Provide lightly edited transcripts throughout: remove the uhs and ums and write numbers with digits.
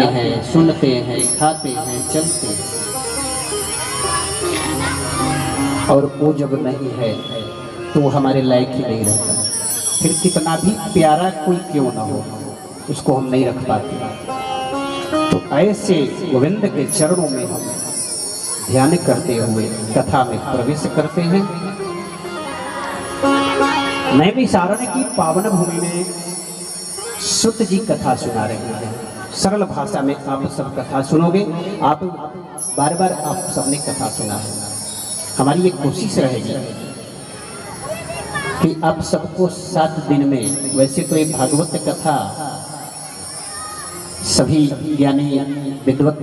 हैं, सुनते हैं, खाते हैं, चलते हैं, और वो जब नहीं है तो वो हमारे लायक ही नहीं रहता। फिर कितना भी प्यारा कोई क्यों ना हो, उसको हम नहीं रख पाते। तो ऐसे गोविंद के चरणों में हम ध्यान करते हुए कथा में प्रवेश करते हैं। नैमिषारण्य की पावन भूमि में सुत जी कथा सुना रहे हैं। सरल भाषा में आप सब कथा सुनोगे। आप बार बार आप सबने कथा सुना है। हमारी एक कोशिश रहेगी कि आप सबको 7 दिन में, वैसे तो एक भागवत कथा सभी ज्ञानी विद्वत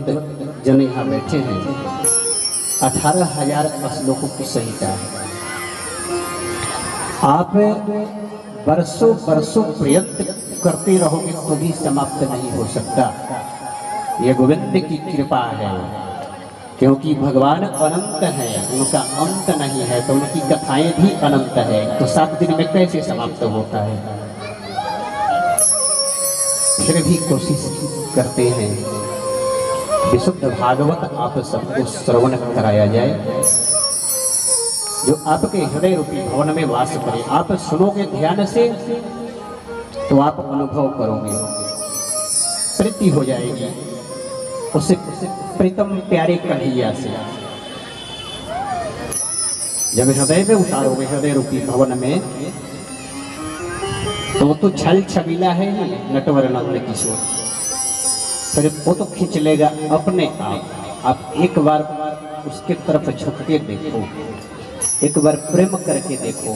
जन यहाँ बैठे हैं, 18,000 श्लोकों की संहिता है। आप बरसों बरसों प्रयत्न करते रहोगे तो भी समाप्त नहीं हो सकता। यह गोविंद की कृपा है, क्योंकि भगवान अनंत है, उनका अंत नहीं है, तो उनकी कथाएं भी अनंत है। तो 7 दिन में कैसे समाप्त होता है? फिर भी कोशिश करते हैं विशुद्ध भागवत आप सबको श्रवण कराया जाए, जो आपके हृदय रूपी भवन में वास करे। आप सुनोगे ध्यान से तो आप अनुभव करोगे, प्रीति हो जाएगी उसे प्रीतम प्यारे कन्हैया से। जब हृदय में उतारोगे, हृदय रूपी भवन में, तो वो तो छल छबीला है नटवर नंद किशोर, फिर वो तो खींच लेगा अपने आप। आप एक बार उसके तरफ झुक के देखो, एक बार प्रेम करके देखो।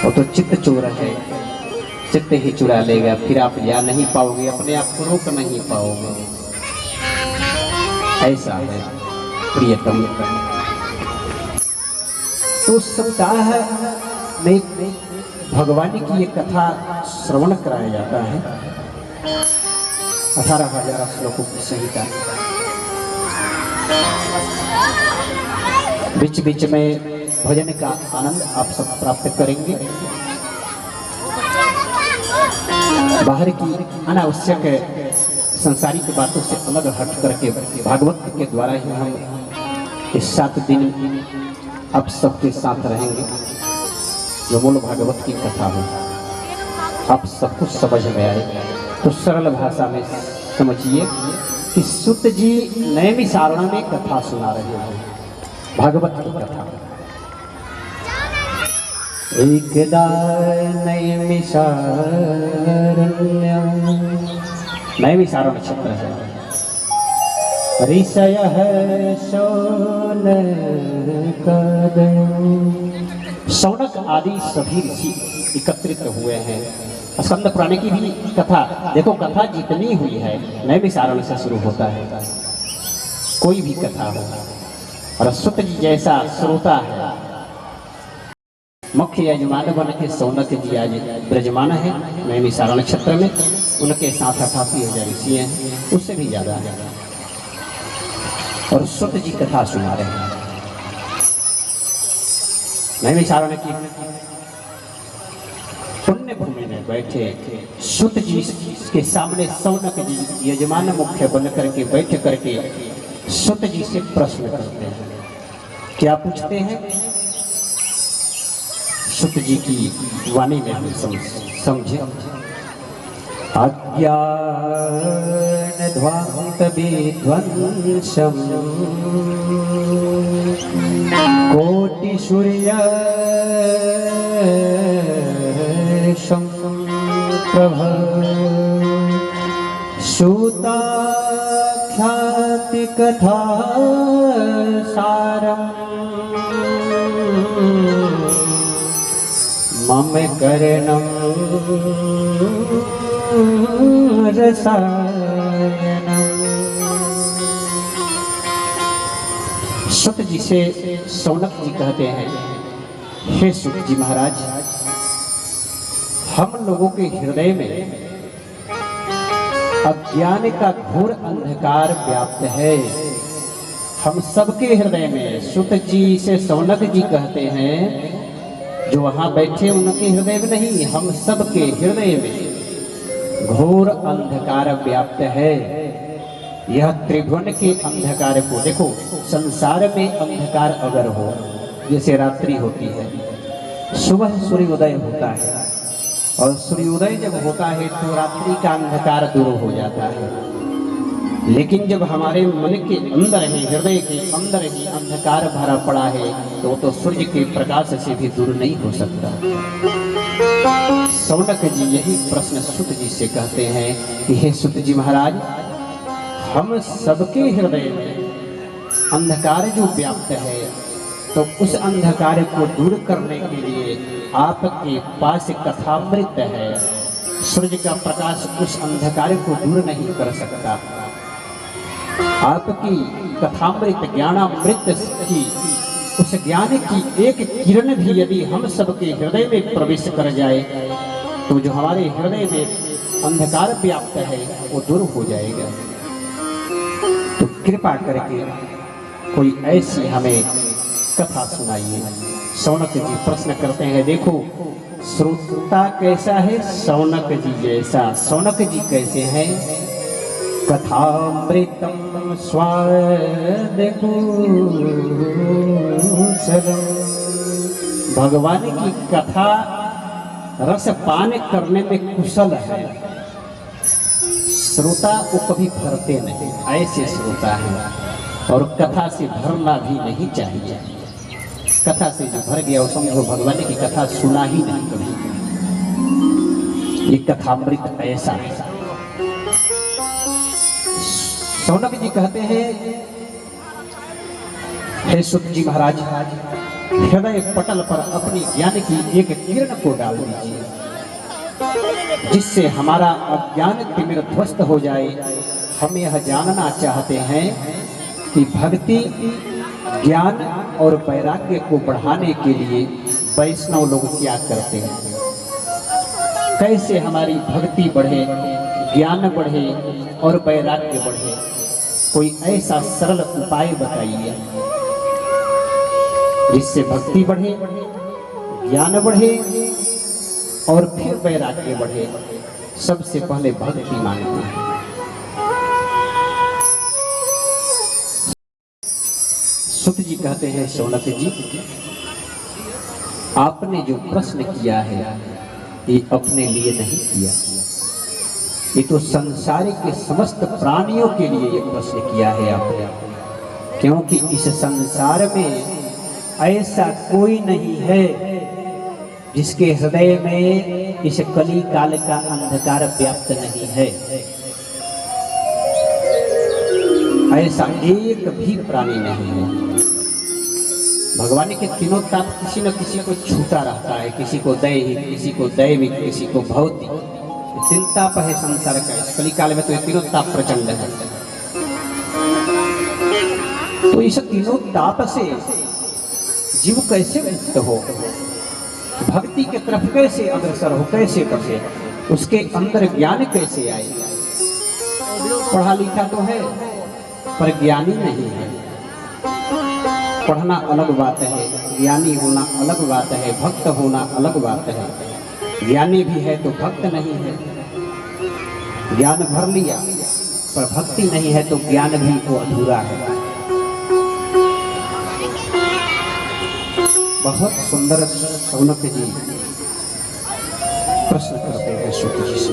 वो तो चित्त चोर है, चित्त ही चुरा लेगा, फिर आप जा नहीं पाओगे, अपने आप को रोक नहीं पाओगे। ऐसा है प्रियतम। तो सप्ताह में भगवान की ये कथा श्रवण कराया जाता है। 18,000 श्लोकों की संहिता। बीच बीच में भजन का आनंद आप सब प्राप्त करेंगे। बाहर की अनावश्यक संसारिक बातों से अलग हट करके भागवत के द्वारा ही हम इस 7 दिन आप सबके साथ रहेंगे। जो मूल भागवत की कथा हो आप सब कुछ समझ में आए, तो सरल भाषा में समझिए कि सुत जी नैमिषारण्य में कथा सुना रहे हैं, भागवत की कथा। एकदा नैमिषारण्य, नैमिषारण्य क्षेत्र है। ऋषयः शौनक आदि सभी ऋषि एकत्रित हुए हैं। स्कंद पुराण की भी कथा देखो, कथा जितनी हुई है नैमिषारण्य से शुरू होता है, कोई भी कथा हो। और सुत जी जैसा श्रोता है, मुख्य यजमान बन के शौनक जी आज ब्रजमान है नैमिषारण्य क्षेत्र में। उनके साथ 88,000 ऋषि हैं, उससे भी ज्यादा है। और सुत जी कथा सुना रहे हैं नैमिषारण्य की पुण्य भूमि में बैठे। सुत जी के सामने शौनक जी यजमान मुख्य बन करके बैठ करके सुत जी से प्रश्न करते हैं। क्या पूछते हैं? सुत जी की वाणी में हम समझे। अज्ञान ध्वांत विध्वंसम कोटि सूर्य प्रभ सूता ख्याति कथा सारम मम करणम रसायनम। सुत जी से शौनक जी कहते हैं, हे सुत जी महाराज, हम लोगों के हृदय में अज्ञान का घोर अंधकार व्याप्त है। हम सबके हृदय में, सुत जी से शौनक जी कहते हैं, जो वहां बैठे उनके हृदय में नहीं, हम सबके हृदय में घोर अंधकार व्याप्त है। यह त्रिभुवन के अंधकार को देखो, संसार में अंधकार अगर हो, जैसे रात्रि होती है, सुबह सूर्योदय होता है, और सूर्योदय जब होता है तो रात्रि का अंधकार दूर हो जाता है। लेकिन जब हमारे मन के अंदर ही, हृदय के अंदर ही अंधकार भरा पड़ा है, तो सूर्य के प्रकाश से भी दूर नहीं हो सकता। शौनक जी यही प्रश्न सुत जी से कहते हैं कि हे सुत जी महाराज, हम सबके हृदय में अंधकार जो व्याप्त है, तो उस अंधकार को दूर करने के लिए आपके पास कथामृत है। सूर्य का प्रकाश उस अंधकार को दूर नहीं कर सकता। आपकी कथामृत ज्ञानामृत की उस ज्ञान की एक किरण भी यदि हम सबके हृदय में प्रवेश कर जाए, तो जो हमारे हृदय में अंधकार व्याप्त है वो दूर हो जाएगा। तो कृपा करके कोई ऐसी हमें कथा सुनाइए। शौनक जी प्रश्न करते हैं, देखो श्रोता कैसा है, शौनक जी जैसा। शौनक जी कैसे हैं? कथामृतम स्वाद भगवान की कथा रस पान करने में कुशल है। श्रोता को कभी भरते नहीं, ऐसे श्रोता है। और कथा से भरना भी नहीं चाहिए। कथा से जो भर गया वो समझो भगवान की कथा सुना ही नहीं कभी। ये कथामृत ऐसा है। शौनक जी कहते हैं, हे सुत जी महाराज, हृदय पटल पर अपनी ज्ञान की एक किरण को डाल दीजिए, जिससे हमारा अज्ञान तिमिर ध्वस्त हो जाए। हम यह जानना चाहते हैं कि भक्ति, ज्ञान और वैराग्य को बढ़ाने के लिए वैष्णव लोग क्या करते हैं, कैसे हमारी भक्ति बढ़े, ज्ञान बढ़े और वैराग्य बढ़े। कोई ऐसा सरल उपाय बताइए जिससे भक्ति बढ़े, ज्ञान बढ़े और फिर वैराग्य बढ़े। सबसे पहले भक्ति मांगते हैं। सुत जी कहते हैं, शौनक जी आपने जो प्रश्न किया है ये अपने लिए नहीं किया, ये तो संसार के समस्त प्राणियों के लिए ये प्रश्न किया है आपने। क्योंकि इस संसार में ऐसा कोई नहीं है जिसके हृदय में इस कली काल का अंधकार व्याप्त नहीं है। ऐसा एक भी प्राणी नहीं है। भगवान के तीनों ताप किसी न किसी को छूता रहता है, किसी को दैहिक, किसी को दैविक, किसी को भौतिक। तीन ताप है संसार का। इस कली काल में तो ये तीनों ताप प्रचंड है। तो इस तीनों ताप से जीव कैसे मुक्त हो, भक्ति के तरफ कैसे अग्रसर हो, कैसे बढ़े, उसके अंदर ज्ञान कैसे आए। पढ़ा लिखा तो है पर ज्ञानी नहीं है। पढ़ना अलग बात है, ज्ञानी होना अलग बात है, भक्त होना अलग बात है। ज्ञानी भी है तो भक्त नहीं है। ज्ञान भर लिया पर भक्ति नहीं है तो ज्ञान भी वो अधूरा है। बहुत सुंदर शौनक जी प्रश्न करते हैं सुत जी से।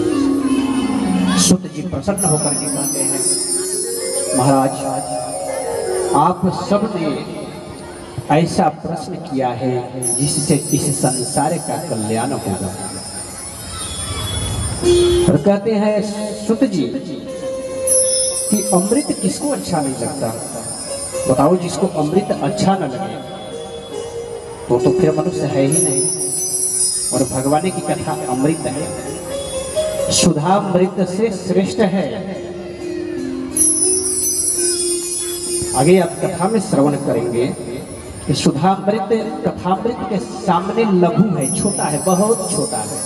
सुत जी प्रसन्न होकर के कहते हैं, महाराज आप सबने ऐसा प्रश्न किया है जिससे इस संसार का कल्याण होगा। और कहते हैं सुत जी कि अमृत किसको अच्छा नहीं लगता? बताओ, जिसको अमृत अच्छा न लगे तो फिर मनुष्य है ही नहीं। और भगवान की कथा अमृत है, सुधामृत से श्रेष्ठ है। आगे आप कथा में श्रवण करेंगे कि सुधामृत कथामृत के सामने लघु है, छोटा है, बहुत छोटा है।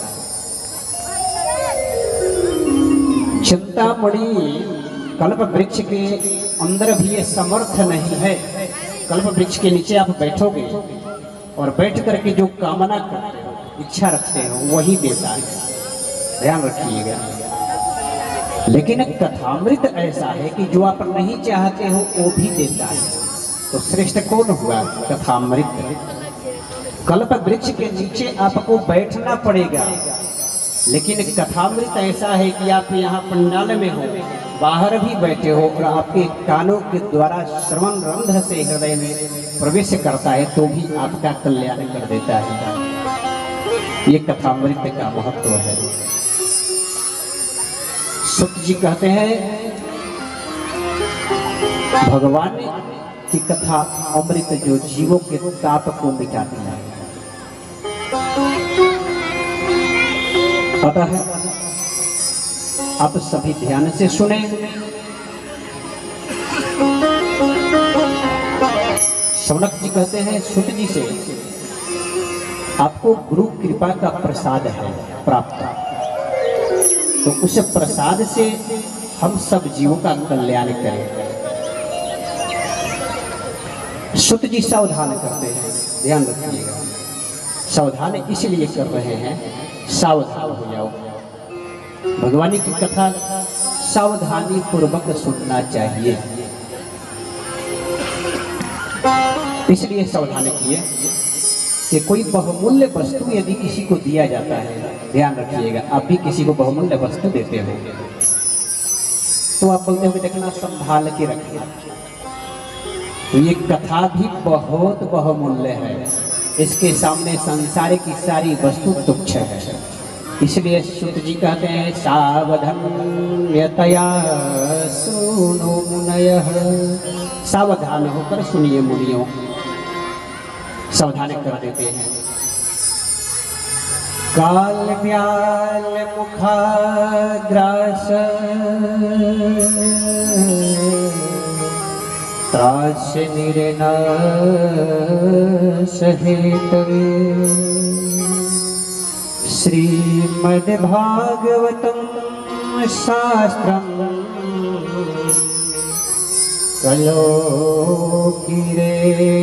चिंतामणि कल्प वृक्ष के अंदर भी ये समर्थ नहीं है। कल्प वृक्ष के नीचे आप बैठोगे और बैठ करके जो कामना करते हो, इच्छा रखते हो, वही देता है। ध्यान रखिएगा। लेकिन कथामृत ऐसा है कि जो आप नहीं चाहते हो वो भी देता है। तो श्रेष्ठ कौन हुआ? कथामृत। कल्प वृक्ष के नीचे आपको बैठना पड़ेगा, लेकिन कथामृत ऐसा है कि आप यहाँ पंडाल में हो, बाहर भी बैठे हो और आपके कानों के द्वारा श्रवण रंध्र से हृदय में प्रवेश करता है तो भी आपका कल्याण कर देता है। ये कथामृत का महत्व है। सुत जी कहते हैं भगवान की कथा अमृत जो जीवों के ताप को मिटाती है। पता है, आप सभी ध्यान से सुने। शौनक जी कहते हैं सुत जी से, आपको गुरु कृपा का प्रसाद है प्राप्त, तो उस प्रसाद से हम सब जीवों का कल्याण करें। सुत जी सावधान करते हैं, ध्यान रखिएगा। सावधान इसलिए कर रहे हैं, सावधान हो जाओ। भगवान की कथा सावधानी पूर्वक सुनना चाहिए, इसलिए सावधान किए कि कोई बहुमूल्य वस्तु यदि किसी को दिया जाता है, ध्यान रखिएगा, आप भी किसी को बहुमूल्य वस्तु देते हो तो आप बोलते हो कि देखना संभाल के रखिए। तो ये कथा भी बहुत बहुमूल्य है, इसके सामने संसार की सारी वस्तु तुच्छ है। इसलिए सुत जी कहते हैं सावधान्यतया सुनो मुनयः, सावधान होकर सुनिए मुनियों। सावधान कर देते हैं। काल व्याल मुखाग्रास त्रास निरनाश हेतवे श्रीमद्भागवतं शास्त्रम्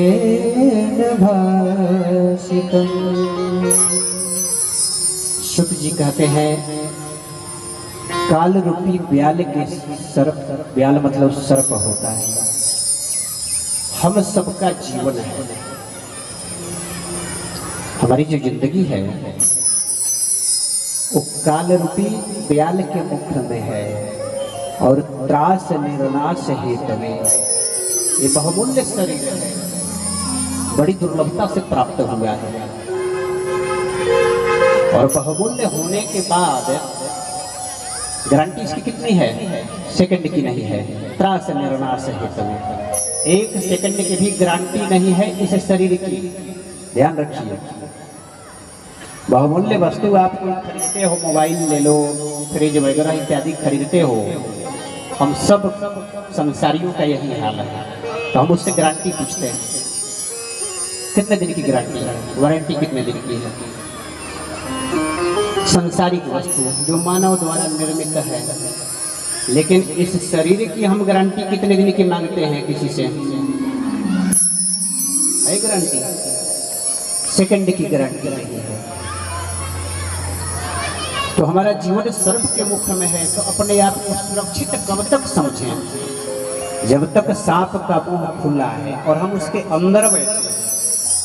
कलोकिरेण भासितम्। सुत जी कहते हैं काल रूपी व्याल के सर्प, व्याल मतलब सर्प होता है, हम सबका जीवन है। हमारी जो जिंदगी है वो काल रूपी व्याल के मुख में है और त्रास निर्नाश हेतवे, ये बहुमूल्य शरीर है, बड़ी दुर्लभता से प्राप्त हुआ है और बहुमूल्य होने के बाद गारंटी इसकी कितनी है? सेकंड की नहीं है। त्रास निर्नाश हेतवे, एक सेकंड की भी गारंटी नहीं है इस शरीर की, ध्यान रखिए। बहुमूल्य वस्तु आप कोई खरीदते हो, मोबाइल ले लो, फ्रिज वगैरह इत्यादि खरीदते हो, हम सब संसारियों का यही हाल है। तो हम उससे गारंटी पूछते हैं, कितने दिन की गारंटी है, वारंटी कितने दिन की है? संसारिक वस्तु जो मानव द्वारा निर्मित है, लेकिन इस शरीर की हम गारंटी कितने दिन की मांगते हैं किसी से? है गारंटी? सेकंड की गारंटी नहीं है। तो हमारा जीवन सर्प के मुख में है, तो अपने आप को सुरक्षित कब तक समझें? जब तक सांप का मुंह खुला है और हम उसके अंदर बैठे हैं,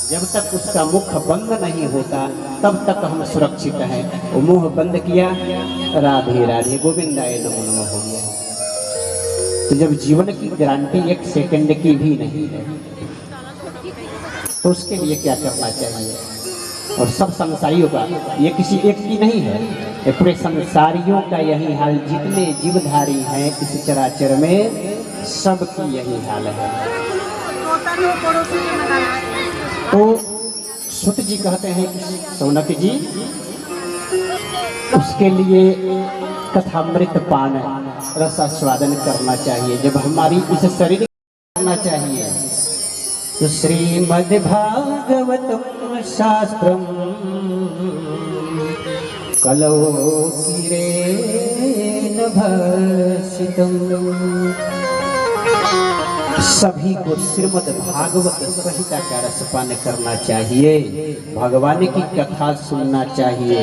जब तक उसका मुख बंद नहीं होता तब तक हम सुरक्षित हैं। वो मुंह बंद किया, राधे राधे गोविंदाय नमो नमः हो गया। तो जब जीवन की गारंटी एक सेकंड की भी नहीं है तो उसके लिए क्या करना चाहिए? और सब संसारियों का, ये किसी एक की नहीं है, ये पूरे संसारियों का यही हाल, जितने जीवधारी हैं इस चराचर में सबकी यही हाल है। तो सुत जी कहते हैं कि शौनक जी उसके लिए कथामृत पान रसास्वादन करना चाहिए। जब हमारी इस शरीर करना चाहिए तो श्रीमद्भागवतं शास्त्रम् कलोकिरेण भासितम्। सभी को श्रीमद् भागवत संहिता का रसपान करना चाहिए, भगवान की कथा सुनना चाहिए।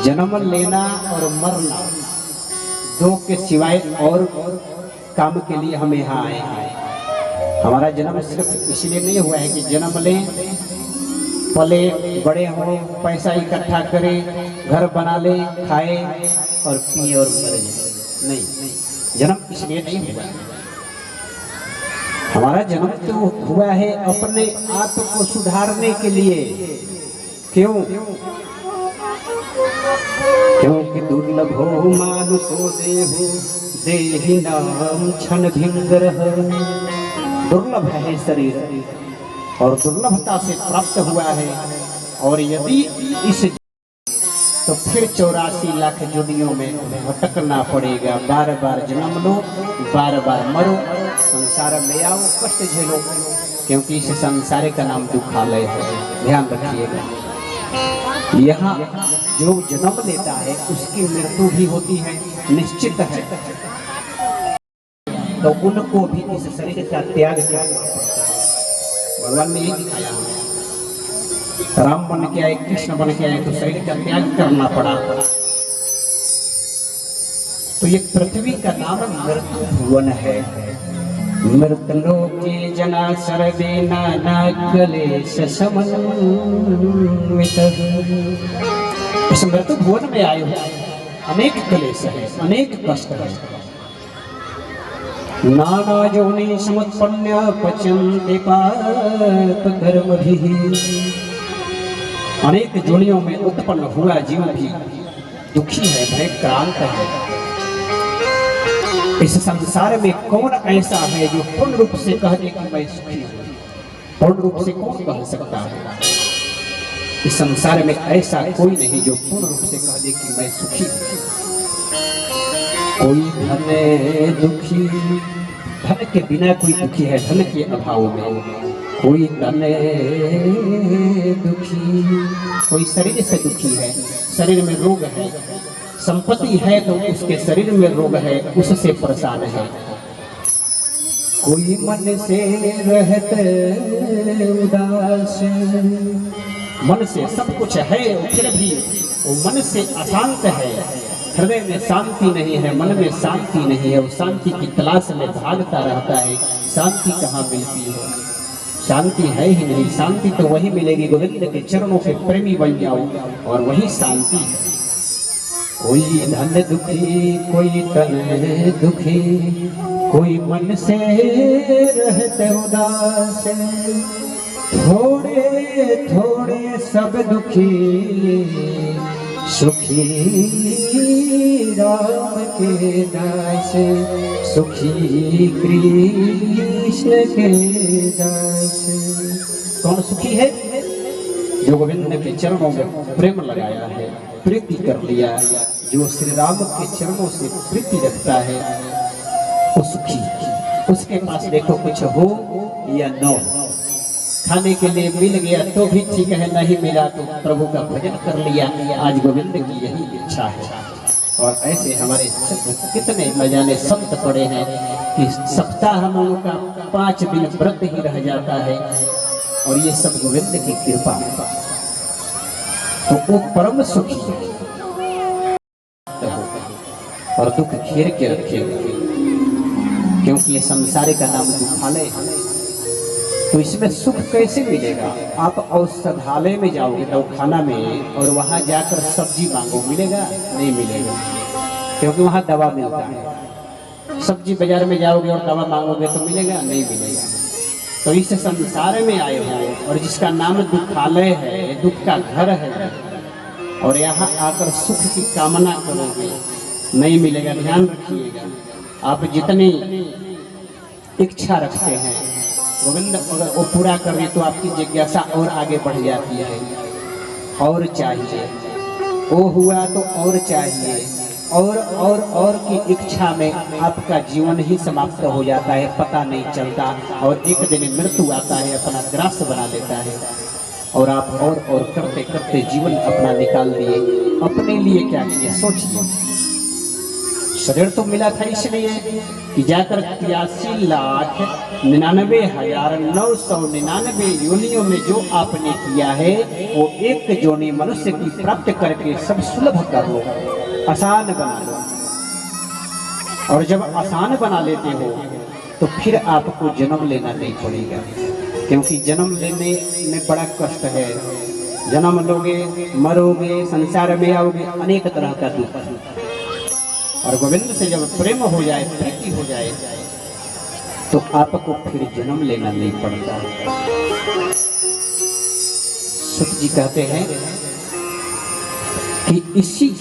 जन्म लेना और मरना दो के सिवाय और काम के लिए हम यहाँ आए हैं। हमारा जन्म सिर्फ इसलिए नहीं हुआ है कि जन्म लें, पले, बड़े हों, पैसा इकट्ठा करें, घर बना ले, खाए और पिए और मरे। नहीं, जन्म इसलिए नहीं हुआ। हमारा जन्म तो हुआ है अपने आप को सुधारने के लिए। क्यों? क्योंकि दुर्लभो मानुषो देहो देहि नाम क्षण भिंगरः। दुर्लभ है शरीर और दुर्लभता से प्राप्त हुआ है, और यदि इस तो फिर 84 लाख जोनियों में भटकना पड़ेगा। बार बार जन्म लो, बार बार मरो, संसार में आओ, कष्ट झेलो, क्योंकि इस संसार का नाम दुखालय है। ध्यान रखिएगा, यहाँ जो जन्म लेता है उसकी मृत्यु भी होती है, निश्चित है। तो उनको भी इस शरीर का त्याग करना पड़ता है। भगवान ने यही दिखाया, राम बन के आए, कृष्ण बन के आए, तो शरीर का त्याग करना पड़ा। तो ये पृथ्वी का नाम मृत्यु भुवन है। मृतलोके जना सर्वे नाना क्लेश समन्वितः। इस मृत्यु भुवन में आए हुए अनेक क्लेश है, अनेक कष्ट है। नाना योनि समुत्पन्न पचन्ते पाप कर्मभिः। अनेक जोनियों में उत्पन्न हुआ जीव भी दुखी है, भयक्रांत है। इस संसार में कौन ऐसा है जो पूर्ण रूप से कह दे कि मैं सुखी हूं? पूर्ण रूप से कौन कह सकता है? इस संसार में ऐसा कोई नहीं जो पूर्ण रूप से कह दे कि मैं सुखी हूं। कोई धन दुखी, धन के बिना कोई दुखी है, धन के अभाव में। कोई तन दुखी, कोई शरीर से दुखी है, शरीर में रोग है। संपत्ति है तो उसके शरीर में रोग है, उससे परेशान है। कोई मन से रहते उदास, मन से सब कुछ है फिर भी वो मन से अशांत है। हृदय में शांति नहीं है, मन में शांति नहीं है, वो शांति की तलाश में भागता रहता है। शांति कहाँ मिलती है? शांति है ही नहीं। शांति तो वही मिलेगी गोविंद के चरणों के प्रेमी बन जाओ, और वही शांति है। कोई धन दुखी, कोई तन दुखी, कोई मन से रहते उदास। थोड़े थोड़े सब दुखी, सुखी राम के दास। सुखी कृष्ण के दास। कौन सुखी है? जो गोविंद के चरणों में प्रेम लगाया है, प्रीति कर लिया, जो श्री राम के चरणों से प्रीति रखता है, वो सुखी। उसके पास देखो कुछ हो या न हो, खाने के लिए मिल गया तो भी ठीक है, नहीं मिला तो प्रभु का भजन कर लिया। आज गोविंद की यही इच्छा है। और ऐसे हमारे कितने न जाने संत पड़े हैं कि सप्ताह हम लोगों का 5 दिन व्रत ही रह जाता है, और ये सब गोविंद की कृपा है। तो वो परम सुखी और दुख घेर के रखेगा, क्योंकि ये संसार का नाम दुखालय है। तो इसमें सुख कैसे मिलेगा? आप औषधालय में जाओगे तो खाना में, और वहां जाकर सब्जी मांगो, मिलेगा? नहीं मिलेगा, क्योंकि वहां दवा मिलता है। सब्जी बाजार में जाओगे और दवा मांगोगे तो मिलेगा? नहीं मिलेगा। तो इस संसार में आए हैं, और जिसका नाम दुखालय है, दुख का घर है, और यहाँ आकर सुख की कामना करोगे, नहीं मिलेगा। ध्यान रखिएगा, आप जितनी इच्छा रखते हैं गोविंद अगर वो पूरा कर रहे तो आपकी जिज्ञासा और आगे बढ़ जाती है। और चाहिए, वो हुआ तो और चाहिए, और की इच्छा में आपका जीवन ही समाप्त हो जाता है, पता नहीं चलता। और एक दिन मृत्यु आता है, अपना ग्रास बना लेता है, और आप और करते करते जीवन अपना निकाल दिए। अपने लिए क्या किए सोचिए। शरीर तो मिला था इसलिए कि जाकर 83,99,999 योनियों में जो आपने किया है, वो एक योनि मनुष्य की प्राप्त करके सब सुलभ कर लो, आसान बना लो। और जब आसान बना लेते हो तो फिर आपको जन्म लेना नहीं पड़ेगा, क्योंकि जन्म लेने में बड़ा कष्ट है। जन्म लोगे, मरोगे, संसार में आओगे, अनेक तरह का दुख। और गोविंद से जब प्रेम हो जाए, प्रीति हो जाए, तो आपको फिर जन्म लेना नहीं पड़ता। सुत जी कहते हैं कि इसी के